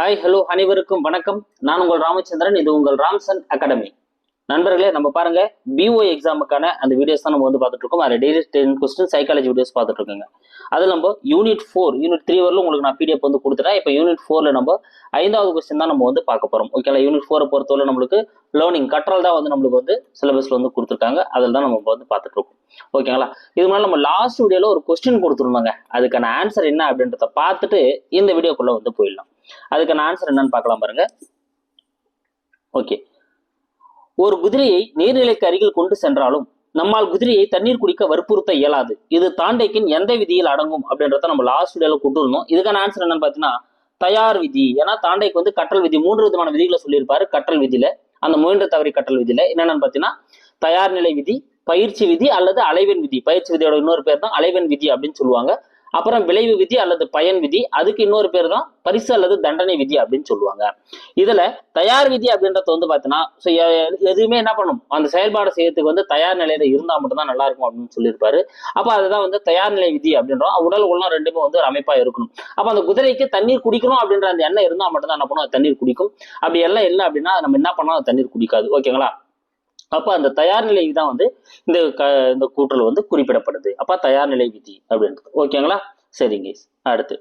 Hi hello அனைவருக்கும் வணக்கம். நான் உங்கள் ராமச்சந்திரன். இது உங்கள் ராம்சன் அகாடமி. நண்பர்களே, நம்ம பாருங்க பிஓ எக்ஸாமுக்கான அந்த வீடியோஸ் தான் நம்ம வந்து பார்த்துட்டு இருக்கோம். அதில் டெய்லி 10 கொஸ்டின் சைக்காலஜி வீடியோஸ் பார்த்துட்டு இருக்கோங்க. அதில் நம்ம யூனிட் 4 யூனிட் 3 வரலும் உங்களுக்கு நான் பிடிஎஃப் வந்து கொடுத்துட்டேன். இப்போ யூனிட் 4ல நம்ம 5வது கொஸ்டின் தான் நம்ம வந்து பார்க்க போறோம். ஓகேங்களா? யூனிட் 4 பொறுத்தவரை நம்மளுக்கு லேர்னிங் கற்றல் தான் வந்து நம்மளுக்கு வந்து சிலபஸ்ல வந்து கொடுத்துருக்காங்க. அதில் தான் நம்ம வந்து பார்த்துட்டு இருக்கோம். ஓகேங்களா? இது மாதிரி நம்ம லாஸ்ட் வீடியோல ஒரு கொஸ்டின் கொடுத்துருந்தாங்க. அதுக்கான ஆன்சர் என்ன அப்படின்றத பார்த்துட்டு இந்த வீடியோக்குள்ள வந்து போயிடலாம். அதுக்கான ஆன்சர் என்னன்னு பார்க்கலாம் பாருங்க. ஓகே, ஒரு குதிரையை நீர்நிலைக்கு அருகில் கொண்டு சென்றாலும் நம்மால் குதிரையை தண்ணீர் குடிக்க வற்புறுத்த இயலாது. இது தாண்டைக்கின் எந்த விதியில் அடங்கும் அப்படின்றத நம்ம லாஸ்ட் வீடியோல கொண்டு இருந்தோம். இதுக்கான ஆன்சர் என்னன்னு பார்த்தீங்கன்னா தயார் விதி. ஏன்னா தாண்டைக்கு வந்து கற்றல் விதி 3 விதமான விதிகளை சொல்லியிருப்பாரு. கற்றல் விதியில அந்த முயன்ற தவறி கற்றல் விதியில என்னென்னு பார்த்தீங்கன்னா தயார் நிலை விதி, பயிற்சி விதி அல்லது அலைவெண் விதி. பயிற்சி விதியோட இன்னொரு பேர் தான் அலைவெண் விதி அப்படின்னு சொல்லுவாங்க. அப்புறம் விளைவு விதி அல்லது பயன் விதி, அதுக்கு இன்னொரு பேர் தான் பரிசு அல்லது தண்டனை விதி அப்படின்னு சொல்லுவாங்க. இதுல தயார் விதி அப்படின்றது வந்து பாத்தீங்கன்னா எதுவுமே என்ன பண்ணும், அந்த செயல்பாடு செய்யறதுக்கு வந்து தயார் நிலையில இருந்தா மட்டும்தான் நல்லா இருக்கும் அப்படின்னு சொல்லியிருப்பாரு. அப்ப அதுதான் வந்து தயார் நிலை விதி அப்படின்றோம். உடல் உள்ளம் ரெண்டுமே வந்து ஒரு அமைப்பா இருக்கணும். அப்ப அந்த குதிரைக்கு தண்ணீர் குடிக்கணும் அப்படின்ற அந்த எண்ணம் இருந்தா மட்டும்தான் என்ன பண்ணும், தண்ணீர் குடிக்கும். அப்படி எல்லாம் இல்லை அப்படின்னா நம்ம என்ன பண்ணோம், அது தண்ணீர் குடிக்காது. ஓகேங்களா? அப்ப அந்த தயார் நிலை தான் வந்து இந்த கூற்றல் வந்து குறிப்பிடப்படுது. அப்ப தயார் நிலை விதி அப்படின்றது. ஓகேங்களா? சரிங்க. அடுத்து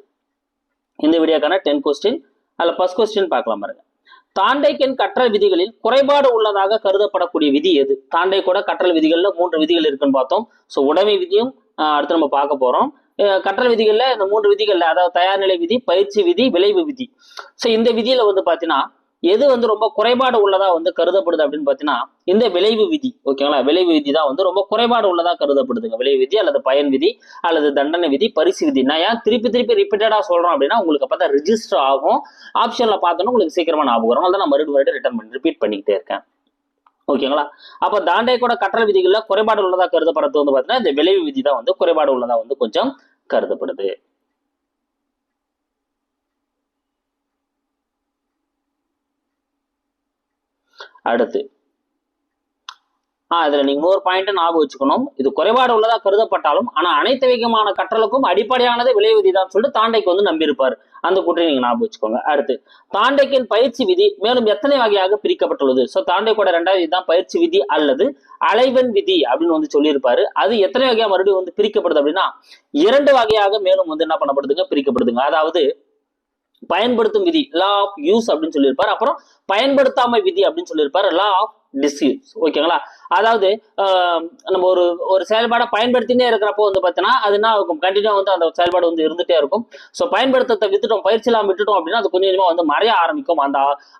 இந்த வீடியோக்கான 10 கொஸ்டின். அதுல ஃபர்ஸ்ட் கொஸ்டின் பார்க்கலாம் பாருங்க. தாண்டைக்கென் கற்றல் விதிகளில் குறைபாடு உள்ளதாக கருதப்படக்கூடிய விதி எது? தாண்டை கூட கற்றல் விதிகள்ல 3 விதிகள் இருக்குன்னு பார்த்தோம். ஸோ உடைமை விதியும் அடுத்து நம்ம பார்க்க போறோம். கற்றல் விதிகள்ல இந்த 3 விதிகள்ல, அதாவது தயார் நிலை விதி, பயிற்சி விதி, விளைவு விதி. ஸோ இந்த விதியில வந்து பாத்தீங்கன்னா எது வந்து ரொம்ப குறைபாடு உள்ளதா வந்து கருதப்படுது அப்படின்னு பாத்தீங்கன்னா இந்த விளைவு விதி. ஓகேங்களா? விளைவு விதி தான் வந்து ரொம்ப குறைபாடு உள்ளதா கருதப்படுதுங்க. விளைவு விதி அல்லது பயன் விதி அல்லது தண்டனை விதி, பரிசு விதி. நான் ஏன் திருப்பி ரிப்பீட்டடா சொல்றோம் அப்படின்னா உங்களுக்கு அப்பதான் ரிஜிஸ்டர் ஆகும். ஆப்ஷன்ல பார்த்தோன்னா உங்களுக்கு சீக்கிரமா ஞாபகம் வரும். அதான் நான் மறுபடியும் ரிப்பீட் பண்ணிக்கிட்டே இருக்கேன். ஓகேங்களா? அப்ப தாண்டை கூட கற்றல் விதிகள்ல குறைபாடு உள்ளதா கருதப்படுறது வந்து பாத்தீங்கன்னா இந்த விளைவு விதி தான் வந்து குறைபாடு உள்ளதா வந்து கொஞ்சம் கருதப்படுது. அடுத்து இதுல நீங்க ஒரு பாயிண்ட் ஞாபகம் வச்சுக்கணும். இது குறைபாடு உள்ளதா கருதப்பட்டாலும் ஆனா அனைத்து விதமான கற்றலுக்கும் அடிப்படையானது விளைவு விதி தான் சொல்லிட்டு தாண்டைக்கு வந்து நம்பியிருப்பாரு. அந்த கூட்டை நீங்க ஞாபகம் வச்சுக்கோங்க. அடுத்து தாண்டைக்கின் பயிற்சி விதி மேலும் எத்தனை வகையாக பிரிக்கப்பட்டுள்ளது? சோ தாண்டை கூட 2வது இதுதான் பயிற்சி விதி அல்லது அலைவெண் விதி அப்படின்னு வந்து சொல்லியிருப்பாரு. அது எத்தனை வகையா மறுபடியும் வந்து பிரிக்கப்படுது அப்படின்னா 2 வகையாக மேலும் வந்து என்ன பண்ணப்படுதுங்க, பிரிக்கப்படுதுங்க. அதாவது பயன்படுத்தும் விதி, லா ஆஃப் யூஸ் அப்படின்னு சொல்லியிருப்பாரு. அப்புறம் பயன்படுத்தாமை விதி அப்படின்னு சொல்லியிருப்பாரு, லா ஆஃப் டிஸ்யூஸ். ஓகேங்களா? அதாவது நம்ம ஒரு செயல்பாடை பயன்படுத்தினே இருக்கிறப்போ வந்து பார்த்தீங்கன்னா அது என்ன இருக்கும், கண்டினியூ வந்து அந்த செயல்பாடு வந்து இருந்துட்டே இருக்கும். ஸோ பயன்படுத்தத்தை விட்டுட்டோம், பயிற்சியெல்லாம் விட்டுட்டோம் அப்படின்னா அது கொஞ்சம் கொஞ்சமா வந்து மறைய ஆரம்பிக்கும்.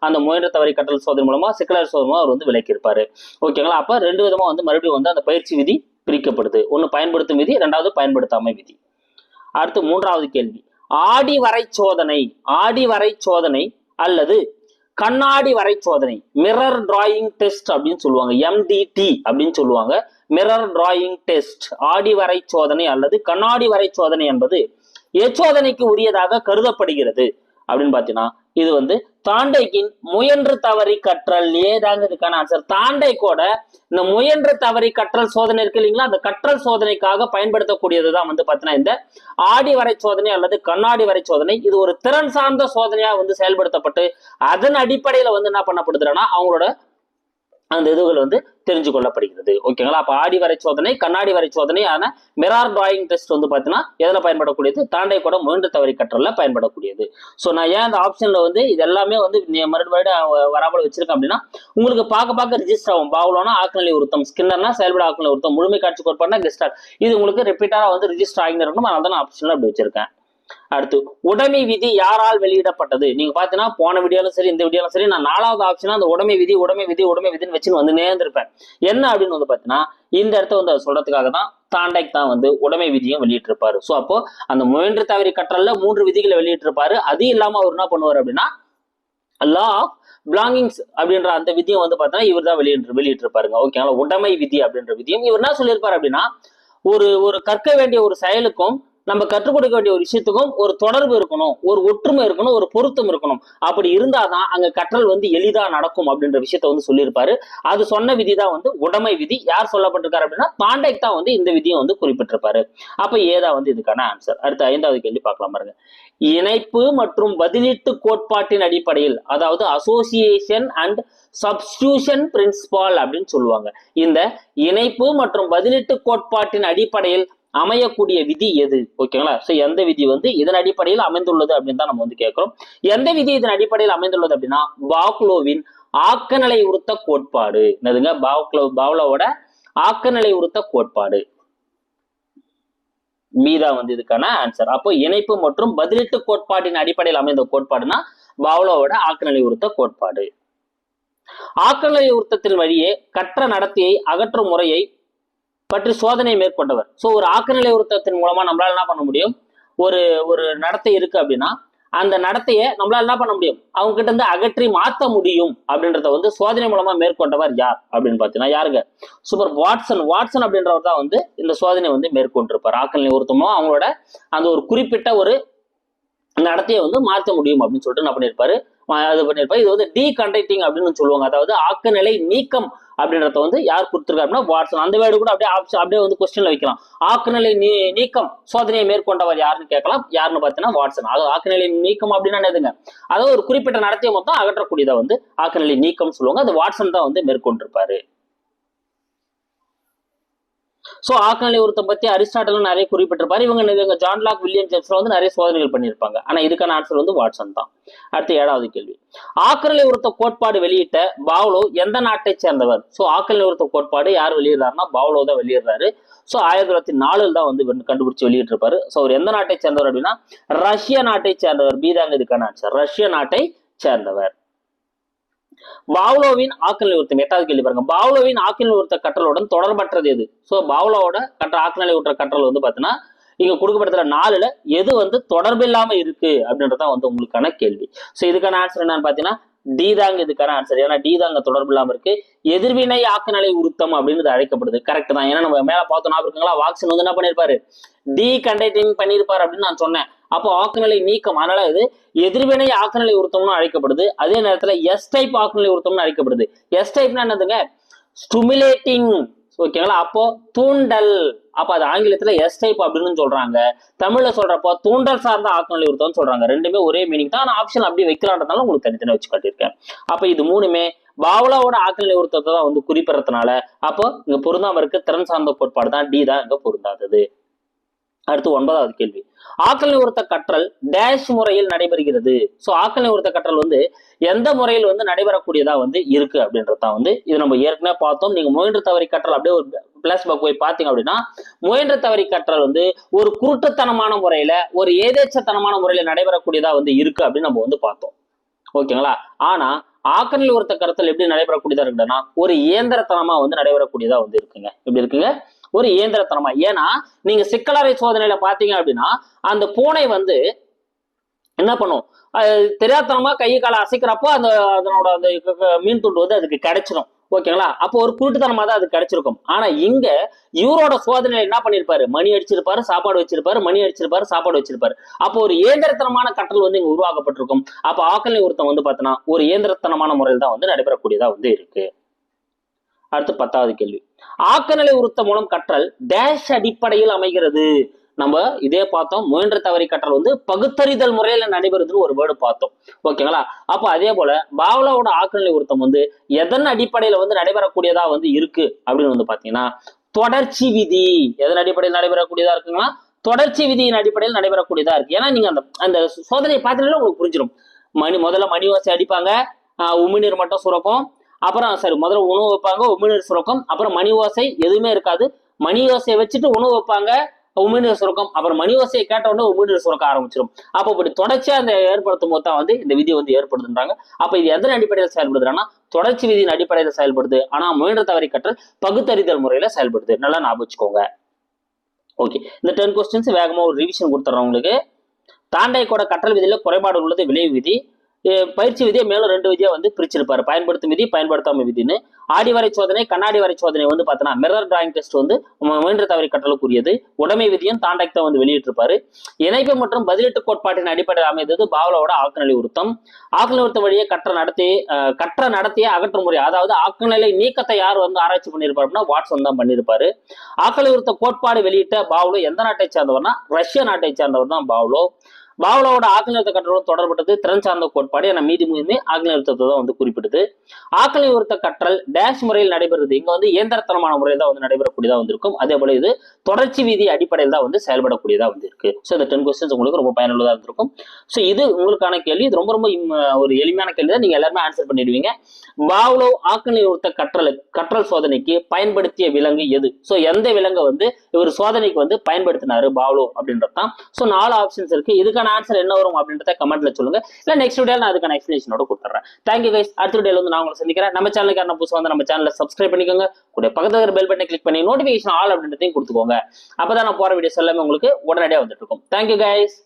அந்த முயன்ற தவறி கற்றல் சோதனை மூலமா சிக்கலர் சோதனை அவர் வந்து விளக்கியிருப்பாரு. ஓகேங்களா? அப்ப 2 விதமா வந்து மறுபடியும் வந்து அந்த பயிற்சி விதி பிரிக்கப்படுது. ஒன்னு பயன்படுத்தும் விதி, 2வது பயன்படுத்தாமை விதி. அடுத்து 3வது கேள்வி. ஆடி வரை சோதனை அல்லது கண்ணாடி வரை சோதனை, மிரர் டிராயிங் டெஸ்ட் அப்படின்னு சொல்லுவாங்க, MDT அப்படின்னு சொல்லுவாங்க. மிரர் டிராயிங் டெஸ்ட், ஆடி வரை சோதனை அல்லது கண்ணாடி வரை சோதனை என்பது எச்சோதனைக்கு உரியதாக கருதப்படுகிறது அப்படின்னு பாத்தீங்கன்னா இது வந்து தாண்டைக்கின் முயன்று தவறி கற்றல். ஏதாங்க இதுக்கான ஆன்சர். தாண்டை கூட இந்த முயன்று தவறி கற்றல் சோதனை இருக்கு இல்லைங்களா, அந்த கற்றல் சோதனைக்காக பயன்படுத்தக்கூடியதுதான் வந்து பாத்தீங்கன்னா இந்த ஆடி வரை சோதனை அல்லது கண்ணாடி வரை சோதனை. இது ஒரு திறன் சார்ந்த சோதனையா வந்து செயல்படுத்தப்பட்டு அதன் அடிப்படையில வந்து என்ன பண்ணப்படுதுன்னா அவங்களோட அந்த இதுகள் வந்து தெரிஞ்சு கொள்ளப்படுகிறது. ஓகேங்களா? அப்ப ஆடி வரை சோதனை, கண்ணாடி வரை சோதனை ஆன மிரர் டிராயிங் டெஸ்ட் வந்து பாத்தீங்கன்னா எதுல பயன்படக்கூடியது, தாண்டை கூட முயன்று தவறி கற்றல்ல பயன்படக்கூடியது. சோ நான் ஏன் அந்த ஆப்ஷன்ல வந்து இது எல்லாமே வந்து மறுபடியும் வராமல் வச்சிருக்கேன் அப்படின்னா உங்களுக்கு பார்க்க ரிஜிஸ்டர் ஆகும். பாவுலோனா ஆக்நிலை உருத்தம், ஸ்கின்னர்னா செயல்பட ஆக்நிலை உருத்தம், முழுமை காட்சி கோட்பாடுனா கெஸ்டால், இது உங்களுக்கு ரிப்பீட்டரா வந்து ரிஜிஸ்டர் ஆகின்னு இருக்கணும். அதனால தான் ஆப்ஷன்ல அப்படி வச்சிருக்கேன். அடுத்து உடைமை விதி யாரால் வெளியிடப்பட்டது? நீங்க பாத்தீங்கன்னா போன வீடியோலும் சரி இந்த வீடியோலும் சரி நான் 4வது ஆப்ஷனா அந்த உடைமை விதின்னு வச்சுன்னு வந்து நேர்ந்திருப்பேன். என்ன அப்படின்னு வந்து பாத்தீங்கன்னா இந்த இடத்த வந்து சொல்றதுக்காக தான் தாண்டைக்கு தான் வந்து உடைமை விதியும் வெளியிட்டிருப்பாரு. ஸோ அப்போ அந்த முயன்று தவறி கற்றல்ல 3 விதிகளை வெளியிட்டிருப்பாரு. அது இல்லாம அவர் என்ன பண்ணுவார் அப்படின்னா லா ஆஃப் பிலாங்கிங்ஸ் அப்படின்ற அந்த விதியும் வந்து பாத்தீங்கன்னா இவர் தான் வெளியிட்டிருப்பாருங்க. ஓகேங்களா? உடைமை விதி அப்படின்ற விதியும் இவர் என்ன சொல்லியிருப்பாரு அப்படின்னா ஒரு கற்க வேண்டிய ஒரு செயலுக்கும் நம்ம கற்றுக் கொடுக்க வேண்டிய ஒரு விஷயத்துக்கும் ஒரு தொடர்பு இருக்கணும், ஒரு ஒற்றுமை இருக்கணும், ஒரு பொருத்தம் இருக்கணும். அப்படி இருந்தாதான் அங்க கற்றல் வந்து எளிதா நடக்கும் அப்படின்ற விஷயத்த வந்து சொல்லியிருப்பாரு. அது சொன்ன விதி தான் வந்து உடைமை விதி. யார் சொல்லப்பட்டிருக்காரு அப்படின்னா தாண்டைக் தான் வந்து இந்த விதியை வந்து குறிப்பிட்டிருப்பாரு. அப்ப ஏதா வந்து இதுக்கான ஆன்சர். அடுத்த 5வது கேள்வி பார்க்கலாம் பாருங்க. இணைப்பு மற்றும் பதிலீட்டு கோட்பாட்டின் அடிப்படையில், அதாவது அசோசியேஷன் அண்ட் சப்ஸ்டியூஷன் பிரின்சிபால் அப்படின்னு சொல்லுவாங்க. இந்த இணைப்பு மற்றும் பதிலீட்டு கோட்பாட்டின் அடிப்படையில் அமையக்கூடிய விதி எது? ஓகேங்களா? சோ எந்த விதி வந்து இதன் அடிப்படையில் அமைந்துள்ளது அப்படின்னு தான் நம்ம வந்து கேட்கிறோம். எந்த விதி இதன் அடிப்படையில் அமைந்துள்ளது அப்படின்னா பாவ்லோவின் ஆக்கநிலை உறுத்த கோட்பாடு. என்னதுங்க? பாவ்லோவோட ஆக்கநிலை உறுத்த கோட்பாடு. மீதா வந்து இதுக்கான ஆன்சர். அப்போ இணைப்பு மற்றும் பதிலீட்டு கோட்பாட்டின் அடிப்படையில் அமைந்த கோட்பாடுனா பாவ்லோவோட ஆக்கநிலை உறுத்த கோட்பாடு. ஆக்கநிலை உறுத்தத்தின் வழியே கற்ற நடத்தையை அகற்றும் முறையை பற்றி சோதனை மேற்கொண்டவர். ஸோ ஒரு ஆக்கநிலை உறுத்தத்தின் மூலமா நம்மளால என்ன பண்ண முடியும்? ஒரு ஒரு நடத்தை இருக்கு அப்படின்னா அந்த நடத்தையை நம்மளால என்ன பண்ண முடியும்? அவங்க கிட்ட இருந்து அகற்றி மாற்ற முடியும் அப்படின்றத வந்து சோதனை மூலமா மேற்கொண்டவர் யார் அப்படின்னு பார்த்தீங்கன்னா யாருங்க? சூப்பர் வாட்சன் அப்படின்றவர் தான் வந்து இந்த சோதனை வந்து மேற்கொண்டிருப்பார். ஆக்கநிலை உறுத்தமோ அவங்களோட அந்த ஒரு குறிப்பிட்ட ஒரு நடத்தையை வந்து மாற்ற முடியும் அப்படின்னு சொல்லிட்டு என்ன பண்ணியிருப்பாரு? இது பண்ணியிருப்பாரு. இது வந்து டீகண்டக்டிங் அப்படின்னு சொல்லுவாங்க. அதாவது ஆக்கநிலை நீக்கம் அப்படின்றத வந்து யார் கொடுத்திருக்காருன்னா வாட்சன். அந்த வேர்டு கூட அப்படியே வந்து கொஸ்டின்ல வைக்கலாம். ஆக்கநிலை நீக்கம் சோதனையை மேற்கொண்டவர் யாருன்னு கேட்கலாம். யாருன்னு பார்த்தீங்கன்னா வாட்சன். அதாவது ஆக்கநிலை நீக்கம் அப்படின்னா என்னதுங்க? அதாவது ஒரு குறிப்பிட்ட நடத்தையை மொத்தம் அகற்றக்கூடியதை வந்து ஆக்கநிலை நீக்கம் சொல்லுவாங்க. அது வாட்சன் தான் வந்து மேற்கொண்டிருப்பாரு. சோ ஆக்கநிலை உறுத்தம் பத்தி அரிஸ்டாட்டிலும் நிறைய குறிப்பிட்டிருப்பாரு. இவங்க ஜான் லாக், வில்லியம் ஜேம்ஸ்ல வந்து நிறைய சோதனைகள் பண்ணியிருப்பாங்க. ஆனா இதுக்கான ஆன்சர் வந்து வாட்சன் தான். அடுத்து 7வது கேள்வி. ஆக்கநிலை உறுத்த கோட்பாடு வெளியிட்ட பாவ்லோ எந்த நாட்டை சேர்ந்தவர்? சோ ஆக்கநிலை உறுத்த கோட்பாடு யார் வெளியிடுறாருன்னா பாவ்லோ தான் வெளியிடுறாரு. சோ 1904 தான் வந்து கண்டுபிடிச்சு வெளியிட்டு இருப்பாரு. சோ அவர் எந்த நாட்டை சேர்ந்தவர் அப்படின்னா ரஷ்ய நாட்டை சேர்ந்தவர். பீதாங்க இதுக்கான ஆன்சர். ரஷ்ய நாட்டை சேர்ந்தவர். பாவ்லோவின் ஆக்கநிலை உறுத்தம். 8வது கேள்வி பாருங்க. பாவ்லோவின் ஆக்கநிலை உறுத்த கற்றலுடன் தொடர்பற்றது எது? சோ பாவ்லோவோட ஆக்கநிலை உறுத்த கற்றல் வந்து பாத்தீங்கன்னா இங்க கொடுக்கப்பட்ட 4ல எது வந்து தொடர்பு இல்லாம இருக்கு அப்படின்றதான் வந்து உங்களுக்கான கேள்வி. சோ இதுக்கான ஆன்சர் என்னன்னு பாத்தீங்கன்னா டி தாங்க இதுக்கான ஆன்சர். ஏன்னா டி தாங்க தொடர்பு இல்லாம இருக்கு. எதிர்வினை ஆக்கநிலை உறுத்தம் அப்படின்னு அழைக்கப்படுது. கரெக்ட் தான். ஏன்னா நம்ம மேல பார்த்தோம் ஞாபகம் இருக்குங்களா? வாட்சன் வந்து என்ன பண்ணிருப்பாரு? டீகண்டக்டிங் பண்ணிருப்பாரு அப்படின்னு நான் சொன்னேன். அப்போ ஆக்கநிலை நீக்கம். அதனால இது எதிர்வினை ஆக்கநிலை உறுத்தம்னு அழைக்கப்படுது. அதே நேரத்துல எஸ் டைப் ஆக்கநிலை உறுத்தம்னு அழைக்கப்படுது. எஸ் டைப்னா என்னதுங்க? ஸ்டிமுலேட்டிங். ஓகேங்களா? அப்போ தூண்டல். அப்ப அது ஆங்கிலத்துல எஸ் டைப் அப்படின்னு சொல்றாங்க. தமிழ்ல சொல்றப்போ தூண்டல் சார்ந்த ஆக்கநிலை உறுத்தம்னு சொல்றாங்க. ரெண்டுமே ஒரே மீனிங் தான். ஆனா ஆப்ஷன் அப்படி வைக்கலான்றதுனால உங்களுக்கு தனித்தனியா வச்சு காட்டியிருக்கேன். அப்ப இது மூணுமே பாவ்லோவோட ஆக்கநிலை உறுத்தத்தை தான் வந்து குறிப்பிடறதுனால அப்போ இங்க பொருந்தாம இருக்கு. திறன் சார்ந்த கோட்பாடு தான். டி தான் இங்க பொருந்தாதது. அடுத்து 9வது கேள்வி. ஆக்கநிலை உறுத்த கற்றல் டேஷ் முறையில் நடைபெறுகிறது. சோ ஆக்கநிலை உறுத்த கற்றல் வந்து எந்த முறையில் வந்து நடைபெறக்கூடியதா வந்து இருக்கு அப்படின்றதான் வந்து இது நம்ம ஏற்கனவே பார்த்தோம். நீங்க முயன்று தவறி கற்றல் அப்படியே ஒரு பிளஸ் பேக் போய் பாத்தீங்க அப்படின்னா முயன்று தவறி கற்றல் வந்து ஒரு குருட்டுத்தனமான முறையில ஒரு ஏதேச்சத்தனமான முறையில நடைபெறக்கூடியதா வந்து இருக்கு அப்படின்னு நம்ம வந்து பார்த்தோம். ஓகேங்களா? ஆனா ஆக்கநிலை உறுத்த கற்றல் எப்படி நடைபெறக்கூடியதா இருக்குன்னா ஒரு இயந்திரத்தனமா வந்து நடைபெறக்கூடியதா வந்து இருக்குங்க. எப்படி இருக்குங்க? ஒரு இயந்திரத்தனமா. ஏன்னா நீங்க சிக்கலறை சோதனையில பாத்தீங்க அப்படின்னா அந்த பூனை வந்து என்ன பண்ணும்? தெரியாதனமா கை காலை அசைக்கிறப்போ அதனோட அந்த மீன் துண்டு வந்து அதுக்கு கிடைச்சிடும். ஓகேங்களா? அப்போ ஒரு குருட்டுத்தனமா தான் அது கிடைச்சிருக்கும். ஆனா இங்க இவரோட சோதனையில என்ன பண்ணிருப்பாரு? மணி அடிச்சிருப்பாரு, சாப்பாடு வச்சிருப்பாரு, மணி அடிச்சிருப்பாரு, சாப்பாடு வச்சிருப்பாரு. அப்போ ஒரு இயந்திரத்தனமான கற்றல் வந்து இங்க உருவாக்கப்பட்டிருக்கும். அப்ப ஆக்கநிலை உறுத்தம் வந்து பாத்தீங்கன்னா ஒரு இயந்திரத்தனமான முறையில் தான் வந்து நடைபெறக்கூடியதா வந்து இருக்கு. அடுத்து 10வது கேள்வி. ஆக்கநிலை உறுத்தம் மூலம் கற்றல் டேஷ் அடிப்படையில் அமைகிறது. நம்ம இதே பார்த்தோம். முயன்ற தவறி கற்றல் வந்து பகுத்தறிதல் முறையில நடைபெறுதுன்னு ஒரு வேர்டு பார்த்தோம். ஓகேங்களா? அப்ப அதே போல பாவ்லோவோட ஆக்கநிலை உறுத்தம் வந்து எதன் அடிப்படையில வந்து நடைபெறக்கூடியதா வந்து இருக்கு அப்படின்னு வந்து பாத்தீங்கன்னா தொடர்ச்சி விதி. எதன் அடிப்படையில் நடைபெறக்கூடியதா இருக்குங்களா? தொடர்ச்சி விதியின் அடிப்படையில் நடைபெறக்கூடியதா இருக்கு. ஏன்னா நீங்க அந்த சோதனையை பார்த்தீங்கன்னா உங்களுக்கு புரிஞ்சிடும். முதல்ல மணி ஓசை அடிப்பாங்க, உமிழ்நீர் மட்டும் சுரக்கும். அப்புறம் சரி முதல்ல உணவு வைப்பாங்க, உமிழ்நீர் சுரக்கும். அப்புறம் மணி ஓசை எதுவுமே இருக்காது. மணி ஓசையை வச்சுட்டு உணவு வைப்பாங்க, உமிழ்நீர் சுரக்கும். அப்புறம் மணி ஓசையை கேட்ட உடனே உமிழ்நீர் சுரக்க ஆரம்பிச்சிடும். அப்போ இப்படி தொடர்ச்சியா அந்த ஏற்படுத்தும் போது தான் வந்து இந்த விதி வந்து ஏற்படுதுன்றாங்க. அப்ப இது எதன் அடிப்படையில் செயல்படுதுன்னா தொடர்ச்சி விதியின் அடிப்படையில் செயல்படுது. ஆனா முயன்ற தவறி கற்றல் பகுத்தறிதல் முறையில செயல்படுது. நல்லா ஞாபகம் வச்சுக்கோங்க. ஓகே, இந்த 10 கொஸ்டின்ஸ் வேகமா ஒரு ரிவிஷன் கொடுத்துறேன் உங்களுக்கு. தாண்டைக்கோட கற்றல் விதியில குறைபாடு உள்ளது விளைவு விதி. பயிற்சி விதியை மேலும் 2 விதியா வந்து பிரிச்சிருப்பாரு. பயன்படுத்தும் விதி, பயன்படுத்தாம விதின்னு. ஆடிவரை சோதனை, கண்ணாடி வரை சோதனை வந்து பார்த்தோன்னா மிரர் டிராயிங் டெஸ்ட் வந்து முயன்ற தவறி கற்றலுக்குரியது. உடைமை விதியும் தாண்டைக்கு தான் வந்து வெளியிட்டிருப்பாரு. இணைப்பு மற்றும் பதிலீட்டு கோட்பாட்டின் அடிப்படையில் அமைந்தது பாவ்லோவோட ஆக்குநிலை உருத்தம். ஆக்குநிலை உருத்த வழியே கற்ற நடத்திய அகற்றும் முறை, அதாவது ஆக்குநிலை நீக்கத்தை யார் வந்து ஆராய்ச்சி பண்ணியிருப்பாருன்னா வாட்சன் தான் பண்ணியிருப்பாரு. ஆக்குநிலை உருத்த கோட்பாடு வெளியிட்ட பாவ்லோ எந்த நாட்டை சேர்ந்தவர்னா ரஷ்ய நாட்டை சேர்ந்தவர் தான் பாவ்லோ. பாவ்லோவோட ஆக்கல் நிறுத்த கற்றலோடு தொடர்பட்டது திறன் சார்ந்த கோட்பாடு என மீதி மூணுமே ஆக்கல் நிறுத்தத்தை தான் வந்து குறிப்பிடுது. ஆக்கல் நிறுத்த கற்றல் டேஷ் முறையில் நடைபெறுது. இங்க வந்து இயந்திரத்தனமான முறையில் தான் வந்து நடைபெறக்கூடியதா வந்திருக்கும். அதே போல இது தொடர்ச்சி விதி அடிப்படையில் தான் வந்து செயல்படக்கூடியதா வந்து இருக்கு. ஸோ இந்த 10 கொஸ்டின்ஸ் உங்களுக்கு ரொம்ப பயனுள்ளதா இருந்திருக்கும். ஸோ இது உங்களுக்கான கேள்வி. இது ரொம்ப ரொம்ப ஒரு எளிமையான கேள்வி தான். நீங்க எல்லாருமே ஆன்சர் பண்ணிடுவீங்க. பாவ்லோ ஆக்கல் நிறுத்த கற்றல் சோதனைக்கு பயன்படுத்திய விலங்கு எது? ஸோ எந்த விலங்கை வந்து இவர் சோதனைக்கு வந்து பயன்படுத்தினாரு பாவ்லோ அப்படின்றது தான். ஸோ 4 ஆப்ஷன்ஸ் இருக்கு. இதுக்கான ஆன்சர் என்ன வரும் அப்படின்றத கமெண்ட்ல சொல்லுங்க. இல்ல நெக்ஸ்ட் வீடியோல நான் அதுக்கான எக்ஸ்பிளேஷனோட கொடுத்துறேன். Thank you guys. அடுத்த வீடியோல வந்து நான் உங்களை சந்திக்கிறேன். நம்ம சேனலுக்கு புதுசா வந்து நம்ம சேனலை சப்ஸ்கிரைப் பண்ணிக்கோங்க. கூட பக்கத்துல இருக்கிற பெல் பட்டனை கிளிக் பண்ணி நோட்டிபிகேஷன் ஆல் அப்படின்றதையும் கொடுத்துக்கோங்க. அப்பதான் நான் போற வீடியோஸ் எல்லாமே உங்களுக்கு உடனடியாக வந்துட்டு இருக்கும். Thank you guys.